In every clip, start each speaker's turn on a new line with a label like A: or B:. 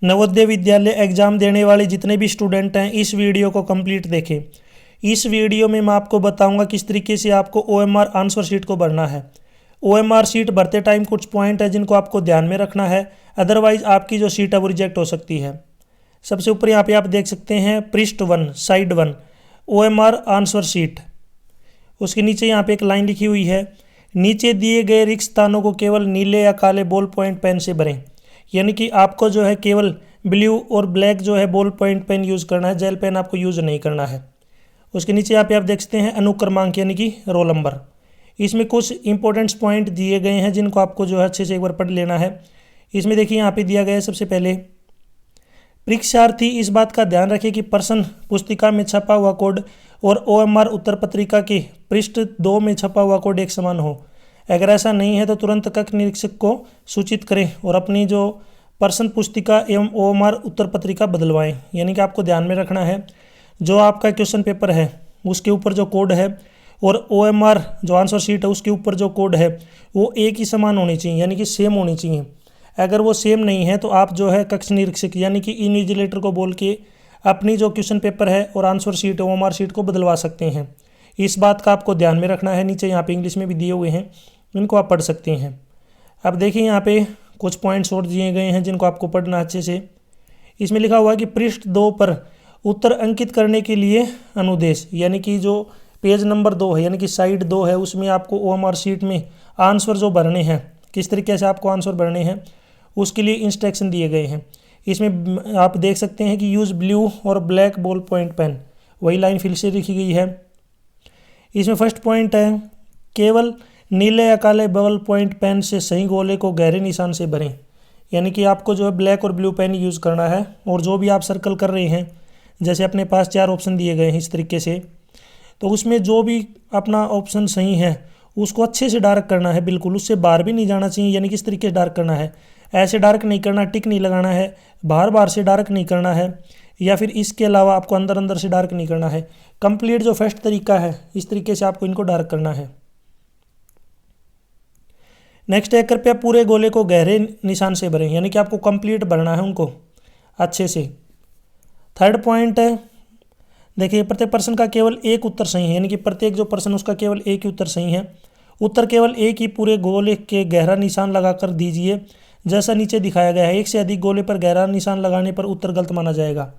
A: Navodaya Vidyalaya exam देने वाले जितने भी स्टूडेंट हैं इस वीडियो को कंप्लीट देखें। इस वीडियो में मैं आपको बताऊंगा किस तरीके से आपको OMR आंसर शीट को भरना है। OMR शीट भरते टाइम कुछ पॉइंट है जिनको आपको ध्यान में रखना है, अदरवाइज आपकी जो शीट है वो रिजेक्ट हो सकती है। सबसे ऊपर यहाँ पे आप देख सकते हैं पृष्ठ 1 साइड 1 OMR आंसर शीट। उसके नीचे यहाँ पे एक लाइन लिखी हुई है, नीचे दिए गए रिक्त स्थानों को केवल नीले या काले बॉल पॉइंट पेन से भरें। यानी कि आपको जो है केवल ब्लू और ब्लैक जो है बॉल पॉइंट पेन यूज़ करना है, जेल पेन आपको यूज़ नहीं करना है। उसके नीचे यहाँ पे आप देख सकते हैं अनुक्रमांक यानी कि रोल नंबर। इसमें कुछ इंपॉर्टेंट्स पॉइंट दिए गए हैं जिनको आपको जो है अच्छे से एक बार पढ़ लेना है। इसमें देखिए यहाँ पे दिया गया है, सबसे पहले परीक्षार्थी इस बात का ध्यान रखें कि प्रश्न पुस्तिका में छपा हुआ कोड और OMR उत्तर पत्रिका के पृष्ठ 2 में छपा हुआ कोड एक समान हो। अगर ऐसा नहीं है तो तुरंत कक्ष निरीक्षक को सूचित करें और अपनी जो प्रश्न पुस्तिका एवं OMR उत्तर पत्रिका बदलवाएं। यानी कि आपको ध्यान में रखना है जो आपका क्वेश्चन पेपर है उसके ऊपर जो कोड है और OMR जो आंसर शीट है उसके ऊपर जो कोड है वो एक ही समान होनी चाहिए, यानी कि सेम होनी चाहिए। अगर वो सेम नहीं है तो आप जो है कक्ष निरीक्षक यानी कि इन्विजिलेटर को बोल के अपनी जो क्वेश्चन पेपर है और आंसर शीट OMR शीट को बदलवा सकते हैं। इस बात का आपको ध्यान में रखना है। नीचे यहाँ पे इंग्लिश में भी दिए हुए हैं, इनको आप पढ़ सकते हैं। अब देखिए यहाँ पे कुछ पॉइंट्स और दिए गए हैं जिनको आपको पढ़ना अच्छे से। इसमें लिखा हुआ है कि पृष्ठ 2 पर उत्तर अंकित करने के लिए अनुदेश, यानी कि जो पेज नंबर 2 है यानी कि साइड 2 है उसमें आपको OMR शीट में आंसर जो भरने हैं, किस तरीके से आपको आंसर भरने हैं उसके लिए इंस्ट्रक्शन दिए गए हैं। इसमें आप देख सकते हैं कि यूज़ ब्लू और ब्लैक बॉल पॉइंट पेन, वही लाइन फिर से लिखी गई है। इसमें फर्स्ट पॉइंट है केवल नीले या काले बॉल पॉइंट पेन से सही गोले को गहरे निशान से भरें। यानी कि आपको जो है ब्लैक और ब्लू पेन यूज़ करना है और जो भी आप सर्कल कर रहे हैं, जैसे अपने पास 4 ऑप्शन दिए गए हैं इस तरीके से, तो उसमें जो भी अपना ऑप्शन सही है उसको अच्छे से डार्क करना है, बिल्कुल उससे बाहर भी नहीं जाना चाहिए। यानी कि इस तरीके से डार्क करना है, ऐसे डार्क नहीं करना, टिक नहीं लगाना है, बाहर बाहर से डार्क नहीं करना है, या फिर इसके अलावा आपको अंदर अंदर से डार्क नहीं करना है। कंप्लीट जो फर्स्ट तरीका है इस तरीके से आपको इनको डार्क करना है। नेक्स्ट है कृपया पूरे गोले को गहरे निशान से भरें, यानी कि आपको कंप्लीट भरना है उनको अच्छे से। थर्ड पॉइंट है देखिए प्रत्येक प्रश्न का केवल एक उत्तर सही है, यानी कि प्रत्येक जो प्रश्न उसका केवल एक ही उत्तर सही है। उत्तर केवल एक ही पूरे गोले के गहरा निशान लगाकर दीजिए जैसा नीचे दिखाया गया है। एक से अधिक गोले पर गहरा निशान लगाने पर उत्तर गलत माना जाएगा।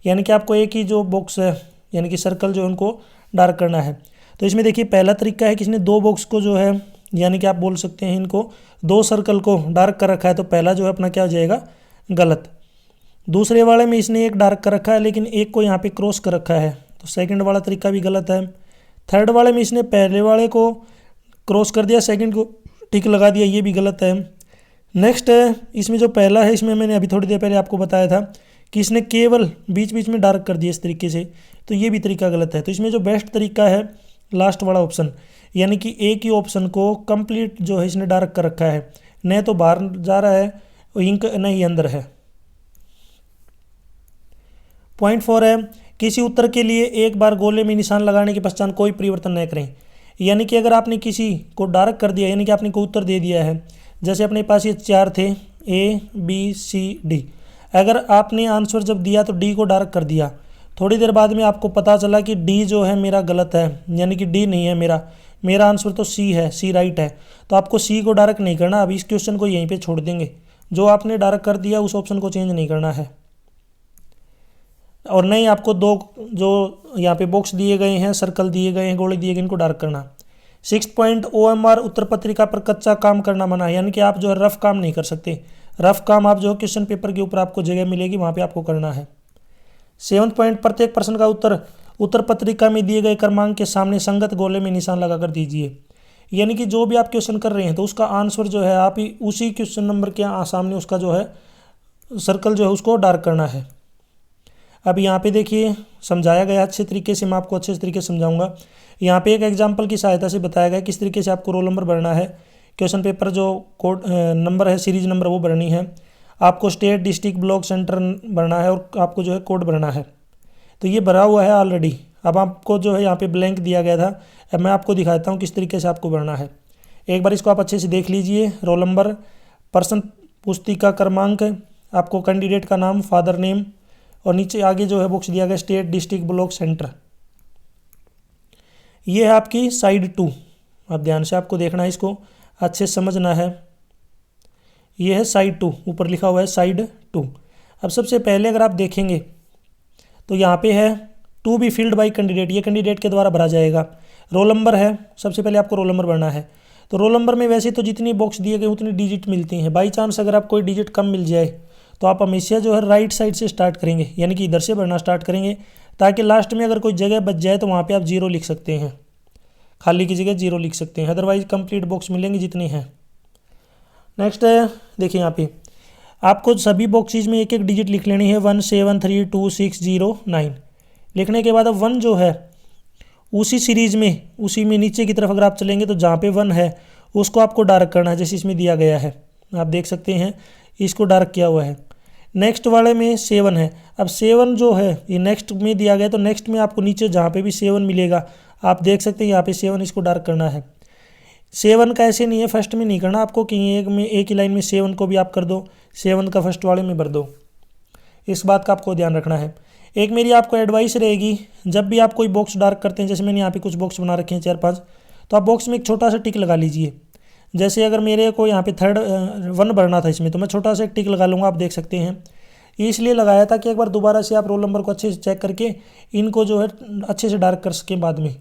A: यानी कि आपको एक ही जो बॉक्स है यानी कि सर्कल जो है उनको डार्क करना है। तो इसमें देखिए पहला तरीका है कि इसने 2 बॉक्स को जो है यानी कि आप बोल सकते हैं इनको 2 सर्कल को डार्क कर रखा है, तो पहला जो है अपना क्या हो जाएगा गलत। दूसरे वाले में इसने एक डार्क कर रखा है लेकिन एक को यहाँ पे क्रॉस कर रखा है, तो सेकंड वाला तरीका भी गलत है। थर्ड वाले में इसने पहले वाले को क्रॉस कर दिया, सेकंड को टिक लगा दिया, ये भी गलत है। नेक्स्ट है इसमें जो पहला है इसमें मैंने अभी थोड़ी देर पहले आपको बताया था कि इसने केवल बीच बीच में डार्क कर दिया इस तरीके से, तो ये भी तरीका गलत है। तो इसमें जो बेस्ट तरीका है लास्ट वाला ऑप्शन, यानी कि एक ही ऑप्शन को कंप्लीट जो है इसने डार्क कर रखा है, न तो बाहर जा रहा है और इंक न ही अंदर है। पॉइंट 4 है किसी उत्तर के लिए एक बार गोले में निशान लगाने के पश्चात कोई परिवर्तन न करें। यानी कि अगर आपने किसी को डार्क कर दिया, यानी कि आपने कोई उत्तर दे दिया है, जैसे अपने पास ये 4 थे A B C D, अगर आपने आंसर जब दिया तो D को डार्क कर दिया, थोड़ी देर बाद में आपको पता चला कि D जो है मेरा गलत है, यानी कि D नहीं है मेरा आंसर तो C है, C राइट है, तो आपको C को डार्क नहीं करना। अभी इस क्वेश्चन को यहीं पे छोड़ देंगे, जो आपने डार्क कर दिया उस ऑप्शन को चेंज नहीं करना है। और नहीं आपको 2 जो यहाँ पे बॉक्स दिए गए हैं, सर्कल दिए गए हैं, गोले दिए गए, इनको डार्क करना। 6 पॉइंट OMR उत्तर पत्रिका पर कच्चा काम करना मना है, यानी कि आप जो है रफ काम नहीं कर सकते। रफ काम आप जो क्वेश्चन पेपर के ऊपर आपको जगह मिलेगी वहाँ पे आपको करना है। 7 पॉइंट प्रत्येक प्रश्न का उत्तर पत्रिका में दिए गए क्रमांक के सामने संगत गोले में निशान लगाकर दीजिए। यानी कि जो भी आप क्वेश्चन कर रहे हैं तो उसका आंसर जो है आप ही उसी क्वेश्चन नंबर के सामने उसका जो है सर्कल जो है उसको डार्क करना है। अब यहाँ पे देखिए समझाया गया अच्छे तरीके से, मैं आपको अच्छे तरीके से समझाऊंगा। यहाँ पे एक एग्जांपल की सहायता से बताया गया किस तरीके से आपको रोल नंबर भरना है, क्वेश्चन पेपर जो कोड नंबर है सीरीज नंबर वो भरनी है, आपको स्टेट डिस्ट्रिक्ट ब्लॉक सेंटर भरना है और आपको जो है कोड भरना है। तो ये भरा हुआ है ऑलरेडी। अब आपको जो है यहाँ पे ब्लैंक दिया गया था, अब मैं आपको दिखाता हूँ किस तरीके से आपको भरना है। एक बार इसको आप अच्छे से देख लीजिए। रोल नंबर, प्रश्न पुस्तिका क्रमांक, आपको कैंडिडेट का नाम, फादर नेम, और नीचे आगे जो है बॉक्स दिया गया स्टेट, डिस्ट्रिक्ट, ब्लॉक, सेंटर। ये है आपकी साइड 2। अब ध्यान से आपको देखना है, इसको अच्छे से समझना है। ये है साइड 2, ऊपर लिखा हुआ है साइड 2। अब सबसे पहले अगर आप देखेंगे तो यहाँ पे है to be filled by candidate, ये कैंडिडेट के द्वारा भरा जाएगा। रोल नंबर है, सबसे पहले आपको रोल नंबर भरना है। तो रोल नंबर में वैसे तो जितनी बॉक्स दिए गए उतनी डिजिट मिलती हैं। बाई चांस अगर आप कोई डिजिट कम मिल जाए तो आप हमेशा जो है राइट साइड से स्टार्ट करेंगे, यानी कि इधर से भरना स्टार्ट करेंगे, ताकि लास्ट में अगर कोई जगह बच जाए तो वहाँ पे आप 0 लिख सकते हैं, खाली की जगह 0 लिख सकते हैं। अदरवाइज कंप्लीट बॉक्स मिलेंगे जितनी हैं। नेक्स्ट है, देखिए यहाँ पे आपको सभी बॉक्सेज में एक एक डिजिट लिख लेनी है, 1 7 3 2 6 0 9। लिखने के बाद अब 1 जो है उसी सीरीज में, उसी में नीचे की तरफ अगर आप चलेंगे तो जहाँ पे 1 है उसको आपको डार्क करना है, जैसे इसमें दिया गया है, आप देख सकते हैं इसको डार्क किया हुआ है। नेक्स्ट वाले में 7 है। अब 7 जो है ये नेक्स्ट में दिया गया, तो नेक्स्ट में आपको नीचे जहाँ पे भी 7 मिलेगा आप देख सकते हैं यहाँ पे 7, इसको डार्क करना है। 7 का ऐसे नहीं है फर्स्ट में नहीं करना आपको कि एक ही लाइन में 7 को भी आप कर दो, 7 का फर्स्ट वाले में भर दो, इस बात का आपको ध्यान रखना है। एक मेरी आपको एडवाइस रहेगी, जब भी आप कोई बॉक्स डार्क करते हैं, जैसे मैंने यहाँ पे कुछ बॉक्स बना रखे हैं 4-5, तो आप बॉक्स में एक छोटा सा टिक लगा लीजिए। जैसे अगर मेरे को यहाँ पे 1 भरना था इसमें, तो मैं छोटा सा एक टिक लगा लूँगा, आप देख सकते हैं। ये इसलिए लगाया था कि एक बार दोबारा से आप रोल नंबर को अच्छे से चेक करके इनको जो है अच्छे से डार्क कर सकें बाद में।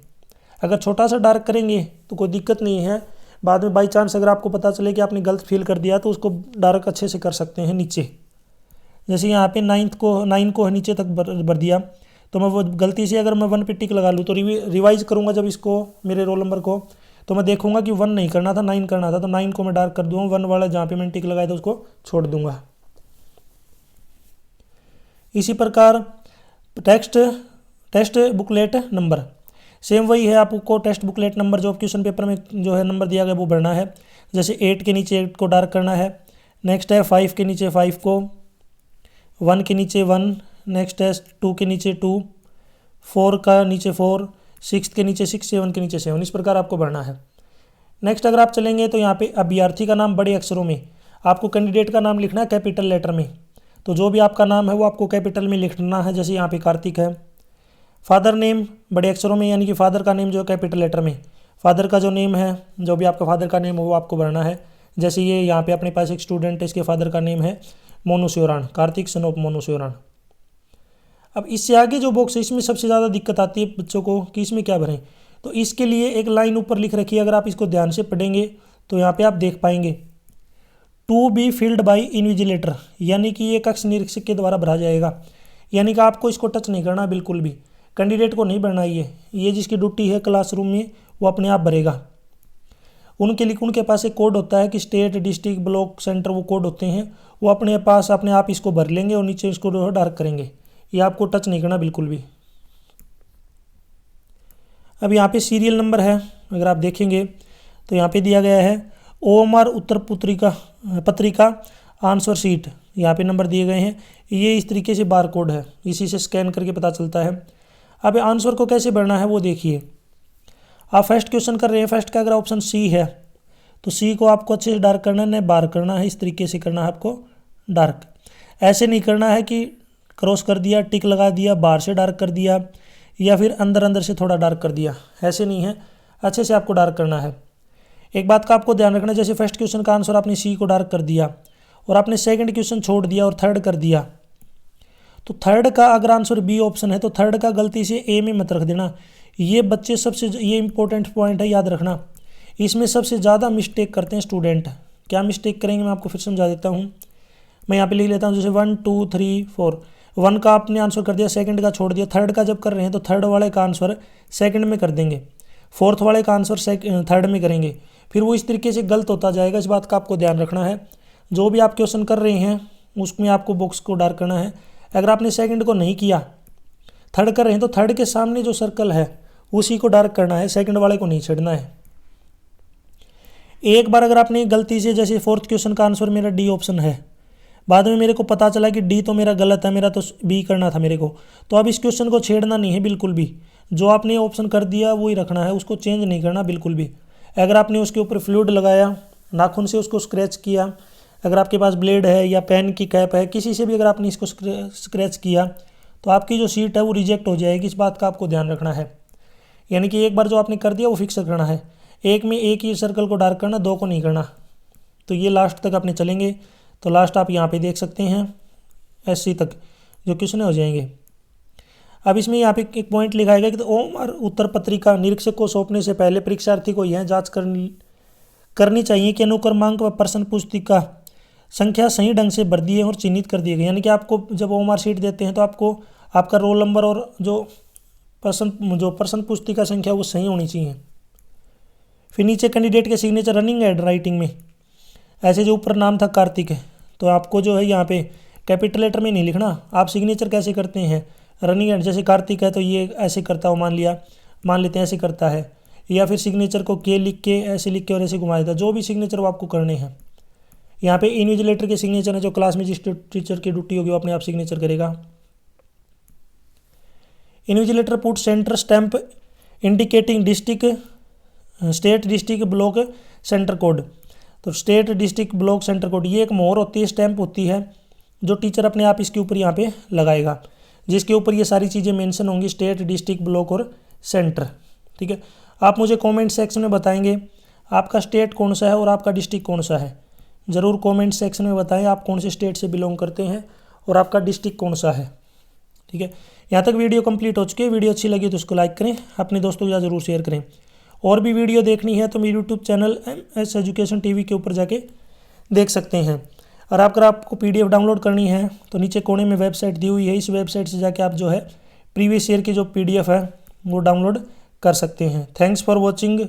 A: अगर छोटा सा डार्क करेंगे तो कोई दिक्कत नहीं है, बाद में बाई चांस अगर आपको पता चले कि आपने गलत फिल कर दिया तो उसको डार्क अच्छे से कर सकते हैं नीचे। जैसे यहाँ पे 9 को नीचे तक भर दिया, तो मैं वो गलती से अगर मैं 1 पे टिक लगा लूँ तो रिवाइज करूँगा जब इसको मेरे रोल नंबर को, तो मैं देखूँगा कि 1 नहीं करना था 9 करना था, तो 9 को मैं डार्क कर दूँगा, 1 वाला जहाँ पे मैंने टिक लगाया था उसको छोड़ दूँगा। इसी प्रकार टेस्ट बुकलेट नंबर सेम वही है, आपको टेस्ट बुकलेट नंबर जो क्वेश्चन पेपर में जो है नंबर दिया गया वो भरना है। जैसे 8 के नीचे 8 को डार्क करना है। नेक्स्ट है 5 के नीचे 5 को, 1 के नीचे 1, नेक्स्ट है 2 के नीचे 2, 4 का नीचे 4, 6 के नीचे 6, 7 के नीचे 7, इस प्रकार आपको भरना है। नेक्स्ट अगर आप चलेंगे तो यहाँ पे अभ्यर्थी का नाम बड़े अक्षरों में, आपको कैंडिडेट का नाम लिखना है कैपिटल लेटर में, तो जो भी आपका नाम है वो आपको कैपिटल में लिखना है। जैसे यहाँ पे कार्तिक है। फादर नेम बड़े अक्षरों में, यानी कि फादर का नेम जो है कैपिटल लेटर में, फादर का जो नेम है, जो भी आपका फादर का नेम है वो आपको भरना है। जैसे ये यहाँ पे अपने पास एक स्टूडेंट है, इसके फादर का नेम है मोनू शिवरान, कार्तिक सन ऑफ मोनू शिवरान। अब इससे आगे जो बॉक्स है इसमें सबसे ज़्यादा दिक्कत आती है बच्चों को कि इसमें क्या भरें, तो इसके लिए एक लाइन ऊपर लिख रखी है, अगर आप इसको ध्यान से पढ़ेंगे तो यहाँ पे आप देख पाएंगे to be filled by invigilator, यानी कि ये कक्ष निरीक्षक के द्वारा भरा जाएगा, यानी कि आपको इसको टच नहीं करना बिल्कुल भी, कैंडिडेट को नहीं भरना। ये जिसकी ड्यूटी है क्लासरूम में वो अपने आप भरेगा। उनके पास एक कोड होता है कि स्टेट, डिस्ट्रिक्ट, ब्लॉक, सेंटर, वो कोड होते हैं, वो अपने पास अपने आप इसको भर लेंगे और नीचे इसको जो है डार्क करेंगे। ये आपको टच नहीं करना बिल्कुल भी। अब यहाँ पे सीरियल नंबर है, अगर आप देखेंगे तो यहाँ पे दिया गया है OMR उत्तर पत्रिका आंसर शीट, यहाँ पे नंबर दिए गए हैं। ये इस तरीके से बार कोड है, इसी से स्कैन करके पता चलता है। अब आंसर को कैसे भरना है वो देखिए। आप फर्स्ट क्वेश्चन कर रहे हैं, फर्स्ट का अगर ऑप्शन सी है तो सी को आपको अच्छे से डार्क करना है, न बार करना है, इस तरीके से करना है आपको डार्क। ऐसे नहीं करना है कि क्रॉस कर दिया, टिक लगा दिया, बाहर से डार्क कर दिया, या फिर अंदर से थोड़ा डार्क कर दिया, ऐसे नहीं है, अच्छे से आपको डार्क करना है। एक बात का आपको ध्यान रखना, जैसे फर्स्ट क्वेश्चन का आंसर आपने सी को डार्क कर दिया और आपने सेकंड क्वेश्चन छोड़ दिया और थर्ड कर दिया, तो थर्ड का अगर आंसर बी ऑप्शन है तो थर्ड का गलती से ए में मत रख देना। ये बच्चे ये इंपॉर्टेंट पॉइंट है, याद रखना। इसमें सबसे ज़्यादा मिस्टेक करते हैं स्टूडेंट। क्या मिस्टेक करेंगे मैं आपको फिर समझा देता हूँ। मैं यहाँ पे लिख लेता हूँ, जैसे 1 2 3 4, 1 का आपने आंसर कर दिया, सेकंड का छोड़ दिया, थर्ड का जब कर रहे हैं तो थर्ड वाले का आंसर सेकंड में कर देंगे, फोर्थ वाले का आंसर थर्ड में करेंगे, फिर वो इस तरीके से गलत होता जाएगा। इस बात का आपको ध्यान रखना है। जो भी आप क्वेश्चन कर रहे हैं उसमें आपको बॉक्स को डार्क करना है। अगर आपने सेकंड को नहीं किया, थर्ड कर रहे हैं तो थर्ड के सामने जो सर्कल है उसी को डार्क करना है, सेकंड वाले को नहीं छेड़ना है। एक बार अगर आपने गलती से, जैसे फोर्थ क्वेश्चन का आंसर मेरा डी ऑप्शन है, बाद में मेरे को पता चला कि डी तो मेरा गलत है, मेरा तो बी करना था मेरे को, तो अब इस क्वेश्चन को छेड़ना नहीं है बिल्कुल भी। जो आपने ऑप्शन कर दिया वही रखना है, उसको चेंज नहीं करना बिल्कुल भी। अगर आपने उसके ऊपर फ्लूइड लगाया, नाखून से उसको स्क्रैच किया, अगर आपके पास ब्लेड है या पेन की कैप है, किसी से भी अगर आपने इसको स्क्रैच किया तो आपकी जो सीट है वो रिजेक्ट हो जाएगी। इस बात का आपको ध्यान रखना है। यानी कि एक बार जो आपने कर दिया वो फिक्स करना है। एक में एक ही सर्कल को डार्क करना, दो को नहीं करना। तो ये लास्ट तक अपने चलेंगे तो लास्ट आप यहाँ पे देख सकते हैं SC तक जो क्वेश्चन हो जाएंगे। अब इसमें यहाँ पे एक पॉइंट लिखा है कि तो ओम और उत्तर पत्रिका निरीक्षक को सौंपने से पहले परीक्षार्थी को यह जांच करनी चाहिए कि अनुक्रमांक व प्रश्न पुस्तिका संख्या सही ढंग से भर दिए और चिन्हित कर दिए गए। यानी कि आपको जब OMR शीट देते हैं तो आपको आपका रोल नंबर और जो प्रश्न पुस्तिका संख्या वो सही होनी चाहिए। फिर नीचे कैंडिडेट के सिग्नेचर रनिंग हैंड राइटिंग में, ऐसे जो ऊपर नाम था कार्तिक है तो आपको जो है यहाँ पे कैपिटल लेटर में नहीं लिखना। आप सिग्नेचर कैसे करते हैं रनिंग हैंड, जैसे कार्तिक है तो ये ऐसे करता हो, मान लेते हैं ऐसे करता है, या फिर सिग्नेचर को के लिख के ऐसे लिख के और ऐसे घुमा देता। जो भी सिग्नेचर वो आपको करने हैं। यहाँ पे इन्विजिलेटर के सिग्नेचर है, जो क्लास में जिस टीचर की ड्यूटी होगी वो अपने आप सिग्नेचर करेगा। Invigilator put centre stamp indicating state district block centre code. तो state district block centre code ये एक मोहर होती है, स्टैंप होती है जो टीचर अपने आप इसके ऊपर यहाँ पे लगाएगा, जिसके ऊपर ये सारी चीज़ें मेंशन होंगी, स्टेट डिस्ट्रिक्ट ब्लॉक और सेंटर। ठीक है, आप मुझे कमेंट सेक्शन में बताएंगे आपका स्टेट कौन सा है और आपका डिस्ट्रिक्ट कौन सा है। ज़रूर कमेंट सेक्शन में बताएं आप कौन से स्टेट से बिलोंग करते हैं और आपका डिस्ट्रिक्ट कौन सा है। ठीक है, यहाँ तक वीडियो कंप्लीट हो चुकी है। वीडियो अच्छी लगी तो उसको लाइक करें, अपने दोस्तों के साथ ज़रूर शेयर करें। और भी वीडियो देखनी है तो मेरे YouTube channel MS education TV के ऊपर जाके देख सकते हैं। और अगर आपको PDF डाउनलोड करनी है तो नीचे कोने में वेबसाइट दी हुई है, इस वेबसाइट से जाके आप जो है प्रीवियस ईयर की जो PDF है वो डाउनलोड कर सकते हैं। Thanks for watching.